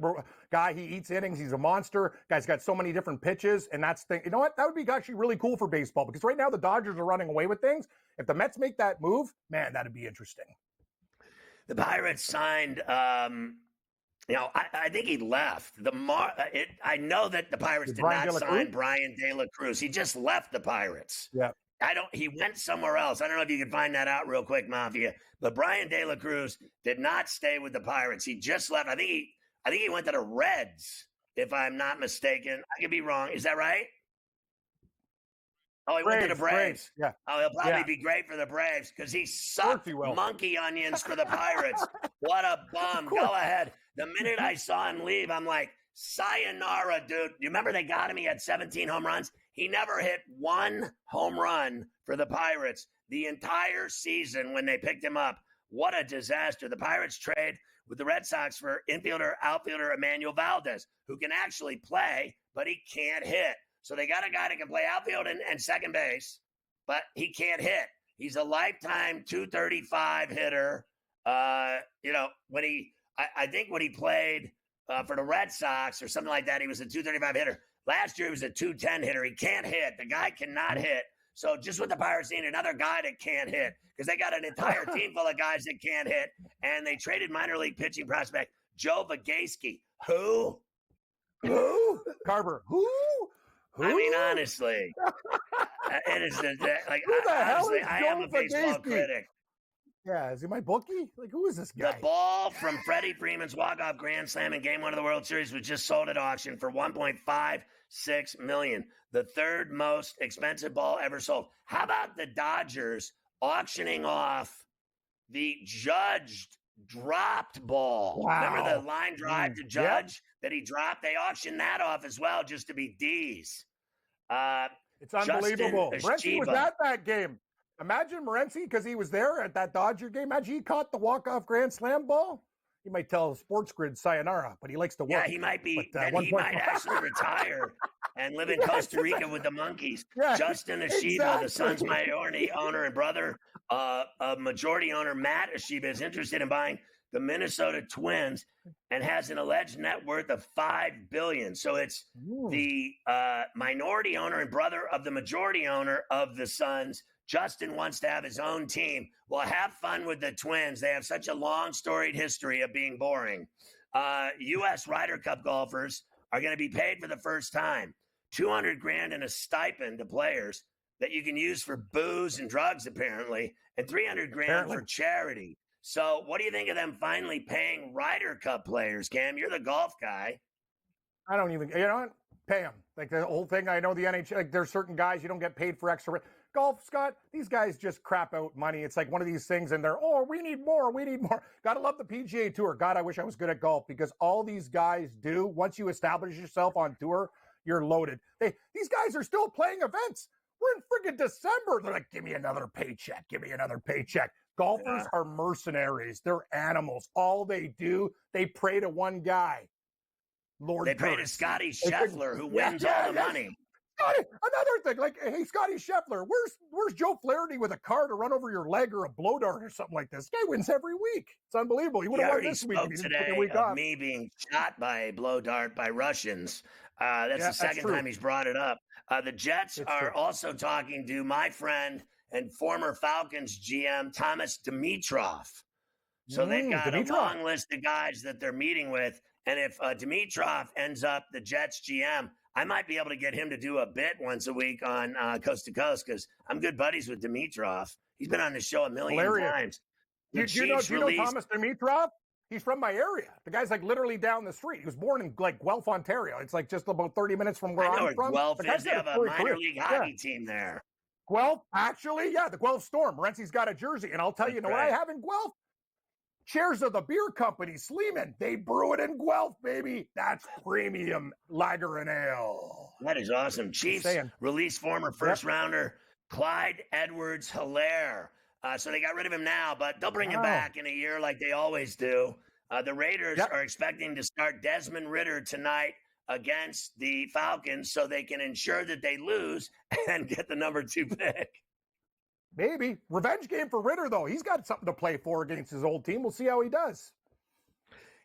guy. He eats innings. He's a monster. Guy's got so many different pitches. And that's the thing. You know what? That would be actually really cool for baseball. Because right now the Dodgers are running away with things. If the Mets make that move, man, that'd be interesting. The Pirates signed, I think he left. I know that the Pirates did not sign Brian De La Cruz. He just left the Pirates. Yeah. He went somewhere else. I don't know if you can find that out real quick, Mafia. But Brian De La Cruz did not stay with the Pirates. He just left. I think he went to the Reds, if I'm not mistaken. I could be wrong. Is that right? Oh, he went to the Braves. Yeah. Oh, he'll probably be great for the Braves because he sucked monkey onions for the Pirates. What a bum. Go ahead. The minute I saw him leave, I'm like, sayonara, dude. You remember they got him? He had 17 home runs. He never hit one home run for the Pirates the entire season when they picked him up. What a disaster. The Pirates trade with the Red Sox for outfielder Emmanuel Valdez, who can actually play, but he can't hit. So they got a guy that can play outfield and second base, but he can't hit. He's a lifetime 235 hitter. I think when he played for the Red Sox or something like that, he was a 235 hitter. Last year, he was a 210 hitter. He can't hit. The guy cannot hit. So just what the Pirates need, another guy that can't hit, because they got an entire team full of guys that can't hit, and they traded minor league pitching prospect Joe Vagayski. Who? Carver. Who? I mean, honestly, it is honestly, I am a baseball critic. Yeah, is he my bookie? Like, who is this guy? The ball from Freddie Freeman's walk-off grand slam in Game 1 of the World Series was just sold at auction for $1.56 million, the third most expensive ball ever sold. How about the Dodgers auctioning off the judged dropped ball? Wow. Remember the line drive to Judge that he dropped? They auctioned that off as well just to be D's. It's unbelievable. Morency was at that game. Imagine Morency, because he was there at that Dodger game. Imagine he caught the walk-off grand slam ball. He might tell SportsGrid sayonara, but he likes to work. Yeah, he might be. Then he might actually retire and live in Costa Rica with the monkeys. Yeah, Justin Ashiba, the Suns' minority owner and brother, majority owner Matt Ashiba, is interested in buying the Minnesota Twins and has an alleged net worth of $5 billion. So it's the minority owner and brother of the majority owner of the Suns. Justin wants to have his own team. Well, have fun with the Twins. They have such a long, storied history of being boring. U.S. Ryder Cup golfers are going to be paid for the first time $200,000 in a stipend to players that you can use for booze and drugs, apparently, and $300,000 for charity. So what do you think of them finally paying Ryder Cup players, Cam? You're the golf guy. I don't even, pay them. Like the whole thing, I know the NHL, like there's certain guys you don't get paid for extra. Golf, Scott, these guys just crap out money. It's like one of these things, and they're, we need more. Gotta love the PGA Tour. God, I wish I was good at golf, because all these guys do, once you establish yourself on tour, you're loaded. These guys are still playing events. We're in friggin' December. They're like, give me another paycheck. Give me another paycheck. Golfers are mercenaries. They're animals. All they do, they pray to one guy. Lord, they pray to Scotty Scheffler, who wins all the money. Scotty, another thing, like, hey, Scotty Scheffler, where's Joe Flaherty with a car to run over your leg or a blow dart or something like this? Guy wins every week. It's unbelievable. He would have won this week if he didn't take a week off. Me being shot by a blow dart by Russians. That's the second time he's brought it up. The Jets are also talking to my friend and former Falcons GM, Thomas Dimitroff. So they've got a long list of guys that they're meeting with. And if Dimitroff ends up the Jets GM, I might be able to get him to do a bit once a week on Coast to Coast, because I'm good buddies with Dimitroff. He's been on the show a million times. Do you know Thomas Dimitroff? He's from my area. The guy's like literally down the street. He was born in like Guelph, Ontario. It's like just about 30 minutes from where I'm from. Guelph is. They have a minor league hockey team there. Guelph, actually, the Guelph Storm. Morency's got a jersey. And I'll tell you, what I have in Guelph? Cheers of the beer company, Sleeman. They brew it in Guelph, baby. That's premium lager and ale. That is awesome. Chiefs released former first-rounder Clyde Edwards-Helaire. So they got rid of him now, but they'll bring him back in a year like they always do. The Raiders are expecting to start Desmond Ridder tonight against the Falcons so they can ensure that they lose and get the number 2 pick. Maybe. Revenge game for Ridder, though. He's got something to play for against his old team. We'll see how he does.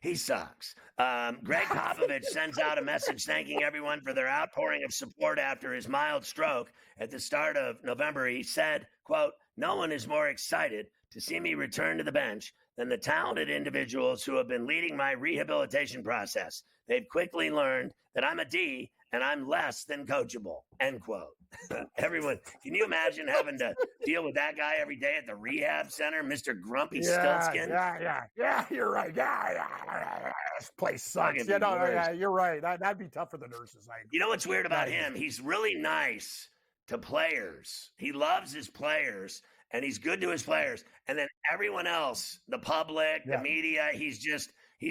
He sucks. Greg Popovich sends out a message thanking everyone for their outpouring of support after his mild stroke at the start of November. He said, quote, "No one is more excited to see me return to the bench than the talented individuals who have been leading my rehabilitation process. They've quickly learned that I'm a D and I'm less than coachable," end quote. Everyone, can you imagine having to deal with that guy every day at the rehab center, Mr. Grumpy Stiltskin? Yeah, you're right. Yeah. This place sucks. You're right. That'd be tough for the nurses. You know what's weird about him? He's really nice to players. He loves his players, and he's good to his players. And then everyone else, the public, the media, he's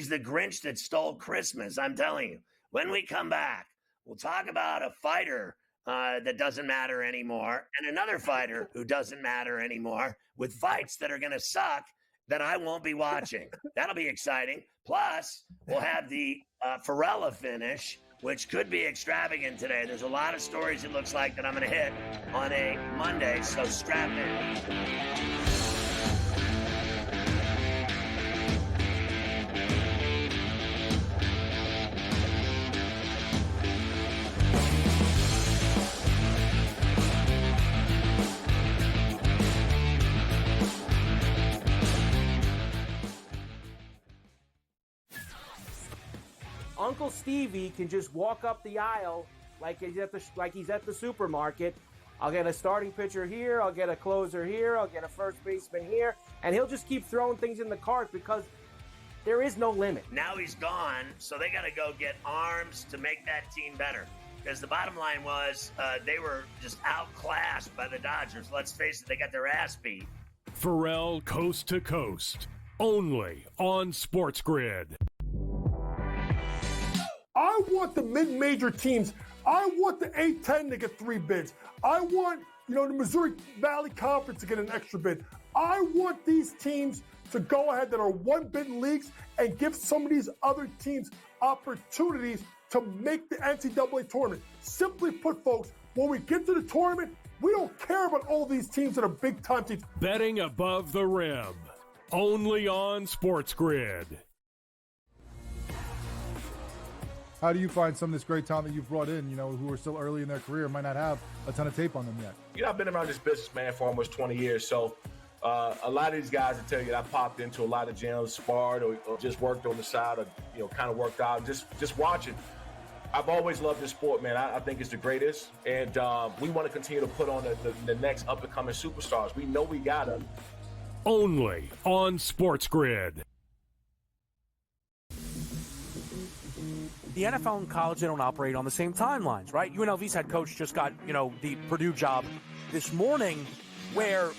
the Grinch that stole Christmas. I'm telling you. When we come back, we'll talk about a fighter that doesn't matter anymore, and another fighter who doesn't matter anymore, with fights that are going to suck that I won't be watching. That'll be exciting. Plus, we'll have the Ferrall finish, which could be extravagant today. There's a lot of stories, it looks like, that I'm going to hit on a Monday, so strap in. Uncle Stevie can just walk up the aisle like he's at the supermarket, I'll get a starting pitcher here, I'll get a closer here, I'll get a first baseman here, and he'll just keep throwing things in the cart because there is no limit. Now he's gone, so they got to go get arms to make that team better. Because the bottom line was they were just outclassed by the Dodgers. Let's face it, they got their ass beat. Ferrall Coast to Coast, only on SportsGrid. I want the mid-major teams. I want the A-10 to get 3 bids. I want, the Missouri Valley Conference to get an extra bid. I want these teams to go ahead that are 1-bid leagues and give some of these other teams opportunities to make the NCAA tournament. Simply put, folks, when we get to the tournament, we don't care about all these teams that are big-time teams. Betting above the rim, only on SportsGrid. How do you find some of this great talent that you've brought in, who are still early in their career, might not have a ton of tape on them yet? I've been around this business, man, for almost 20 years. So a lot of these guys will tell you that I popped into a lot of gyms, sparred, or just worked on the side, or, kind of worked out, just watching. I've always loved this sport, man. I think it's the greatest. And we want to continue to put on the next up-and-coming superstars. We know we got them. Only on SportsGrid. The NFL and college, they don't operate on the same timelines, right? UNLV's head coach just got, the Purdue job this morning, where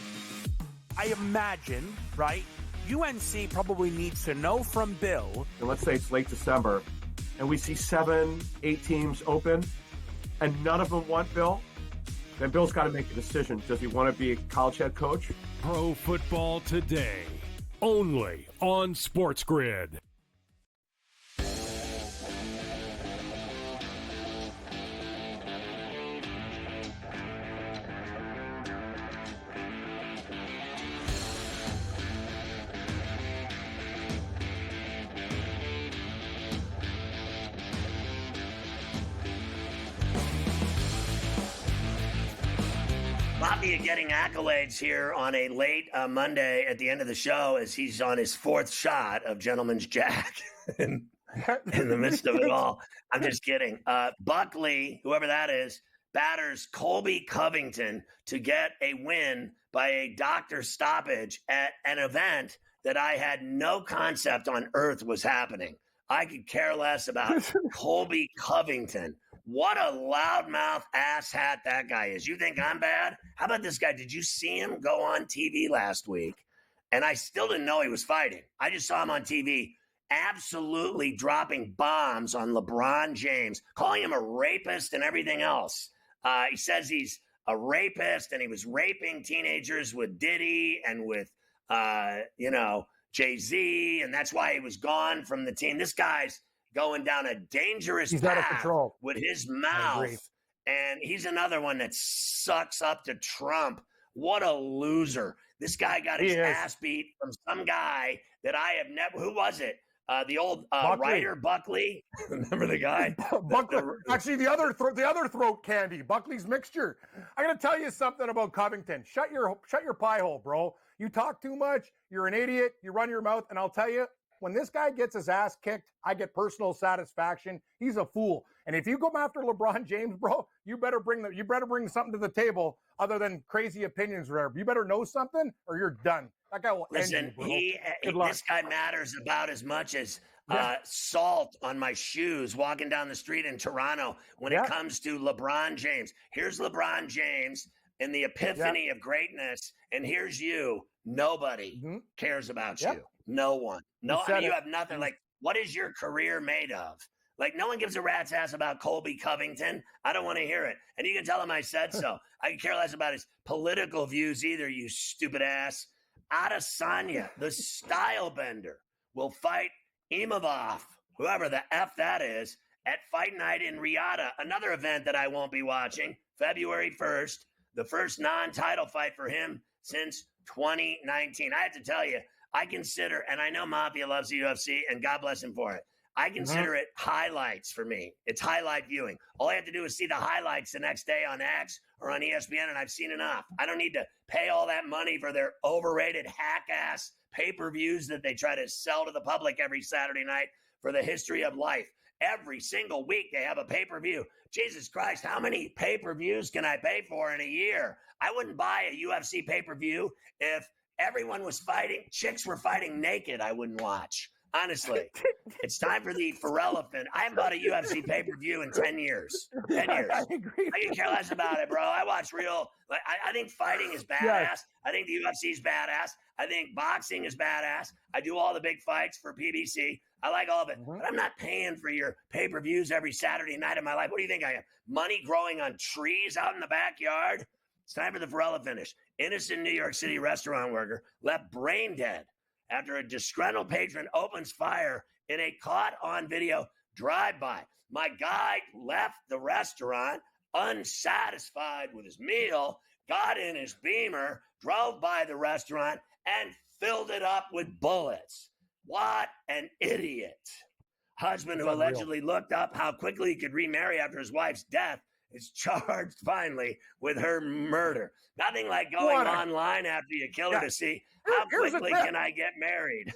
I imagine, right, UNC probably needs to know from Bill. And let's say it's late December, and we see 7, 8 teams open, and none of them want Bill, then Bill's got to make a decision. Does he want to be a college head coach? Pro Football Today, only on SportsGrid. Bobby getting accolades here on a late Monday at the end of the show as he's on his 4th shot of Gentleman's Jack in the midst of it all. I'm just kidding. Buckley, whoever that is, batters Colby Covington to get a win by a doctor stoppage at an event that I had no concept on earth was happening. I could care less about Colby Covington. What a loudmouth asshat that guy is. You think I'm bad? How about this guy? Did you see him go on TV last week? And I still didn't know he was fighting. I just saw him on TV absolutely dropping bombs on LeBron James, calling him a rapist and everything else. He says he's a rapist and he was raping teenagers with Diddy and with, Jay-Z. And that's why he was gone from the team. This guy's going down a dangerous He's path out of control with his mouth. And he's another one that sucks up to Trump. What a loser. This guy got his ass beat from some guy that I have never. Who was it? The old writer Buckley. Remember the guy? Buckley. Actually, the other throat candy. Buckley's mixture. I got to tell you something about Covington. Shut your pie hole, bro. You talk too much. You're an idiot. You run your mouth. And I'll tell you, when this guy gets his ass kicked, I get personal satisfaction. He's a fool. And if you go after LeBron James, bro, you better bring something to the table other than crazy opinions or whatever. You better know something or you're done. That guy will end you, bro. This guy matters about as much as salt on my shoes walking down the street in Toronto when it comes to LeBron James. Here's LeBron James in the epiphany of greatness, and here's you. Nobody cares about you. No one. No, you have nothing. Like, what is your career made of? Like, no one gives a rat's ass about Colby Covington. I don't want to hear it. And you can tell him I said so. I can care less about his political views either, you stupid ass. Adesanya, the style bender, will fight Imavov, whoever the F that is, at Fight Night in Riyadh, another event that I won't be watching, February 1st, the first non-title fight for him since 2019. I have to tell you, I consider, and I know Mafia loves the UFC, and God bless him for it. I consider it highlights for me. It's highlight viewing. All I have to do is see the highlights the next day on X or on ESPN, and I've seen enough. I don't need to pay all that money for their overrated hack-ass pay-per-views that they try to sell to the public every Saturday night for the history of life. Every single week they have a pay-per-view. Jesus Christ, how many pay-per-views can I pay for in a year? I wouldn't buy a UFC pay-per-view if everyone was fighting, chicks were fighting naked. I wouldn't watch. Honestly, it's time for the Ferrall offense. I haven't bought a UFC pay-per-view in 10 years. 10 years. I agree. I can care less about it, bro. I watch real. Like, I think fighting is badass. Yes. I think the UFC is badass. I think boxing is badass. I do all the big fights for PBC. I like all of it. But I'm not paying for your pay-per-views every Saturday night of my life. What do you think I am? Money growing on trees out in the backyard? It's time for the Ferrall finish. Innocent New York City restaurant worker left brain dead after a disgruntled patron opens fire in a caught-on-video drive-by. My guy left the restaurant unsatisfied with his meal, got in his Beamer, drove by the restaurant, and filled it up with bullets. What an idiot. Husband who allegedly looked up how quickly he could remarry after his wife's death is charged finally with her murder. Nothing like going online after you kill her to see how quickly can I get married.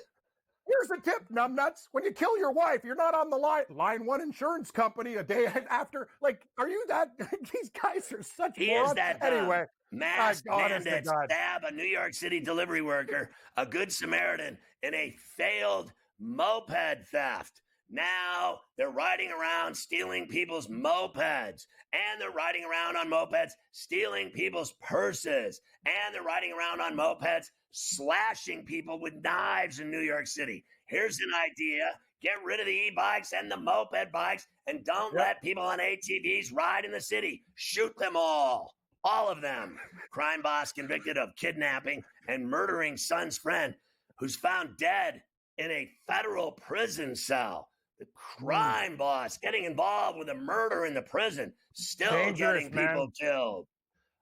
Here's the tip, numbnuts. When you kill your wife, you're not on the line one insurance company a day after. Like, are you that? These guys are such He morons. is that anyway. masked bandit stab a New York City delivery worker, a good Samaritan, in a failed moped theft. Now they're riding around stealing people's mopeds, and they're riding around on mopeds stealing people's purses, and they're riding around on mopeds slashing people with knives in New York City. Here's an idea. Get rid of the e-bikes and the moped bikes, and don't let people on ATVs ride in the city. Shoot them all of them. Crime boss convicted of kidnapping and murdering son's friend who's found dead in a federal prison cell. The crime boss getting involved with a murder in the prison, still Dangerous, getting people killed.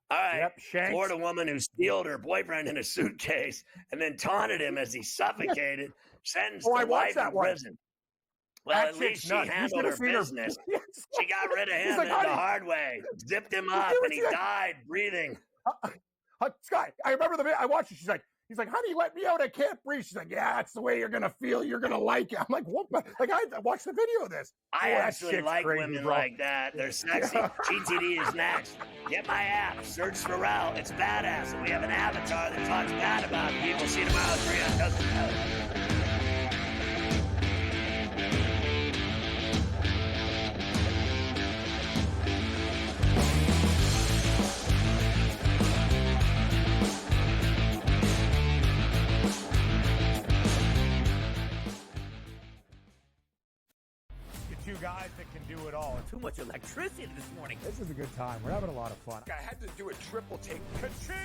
All right, Florida woman who stealed her boyfriend in a suitcase and then taunted him as he suffocated, sentenced to life in prison. Well, at least she handled her business. She got rid of him the hard way, zipped him up, and he died breathing. Scott, I remember the video. I watched it. He's like, honey, let me out. I can't breathe. She's like, yeah, that's the way you're going to feel. You're going to like it. I'm like, what? Like, I watched the video of this. I actually like women like that. They're sexy. GTD is next. Get my app. Search Ferrall. It's badass. And we have an avatar that talks bad about people. See tomorrow, 3 on Doesn't Matter. Two guys that can do it all. Too much electricity this morning. This is a good time. We're having a lot of fun. I had to do a triple take. Ka-ching!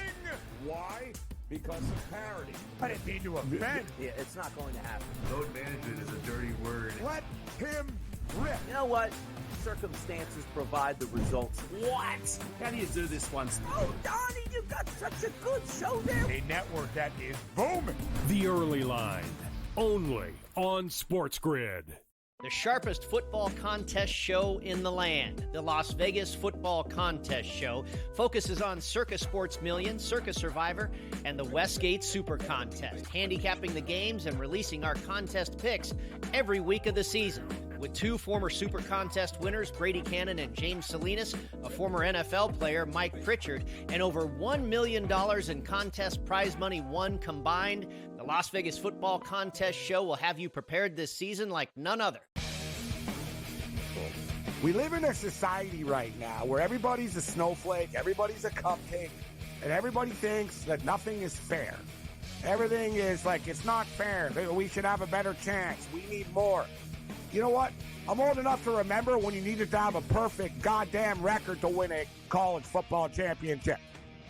Why? Because of parity. I didn't mean to offend. Yeah, it's not going to happen. Load management is a dirty word. Let him rip. You know what? Circumstances provide the results. What? How do you do this once? Oh, Donnie, you got such a good show there. A network that is booming. The Early Line, only on SportsGrid. The sharpest football contest show in the land, the Las Vegas Football Contest Show, focuses on Circa Sports Million, Circa Survivor, and the Westgate Super Contest, handicapping the games and releasing our contest picks every week of the season. With 2 former Super Contest winners, Brady Cannon and James Salinas, a former NFL player, Mike Pritchard, and over $1 million in contest prize money won combined, the Las Vegas Football Contest Show will have you prepared this season like none other. We live in a society right now where everybody's a snowflake, everybody's a cupcake, and everybody thinks that nothing is fair. Everything is like, it's not fair. We should have a better chance. We need more. You know what? I'm old enough to remember when you needed to have a perfect goddamn record to win a college football championship.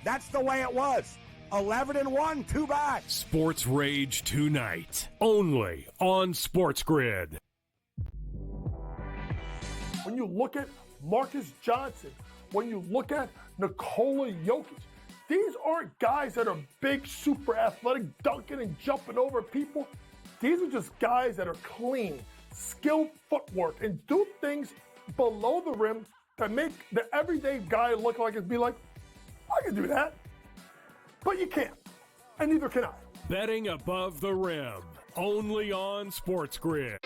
That's the way it was. 11-1, too bad. Sports Rage tonight, only on SportsGrid. When you look at Marcus Johnson, when you look at Nikola Jokic, these aren't guys that are big, super athletic, dunking and jumping over people. These are just guys that are clean, skilled footwork, and do things below the rim that make the everyday guy look like it'd be like, I can do that. But you can't, and neither can I. Betting above the rim, only on SportsGrid.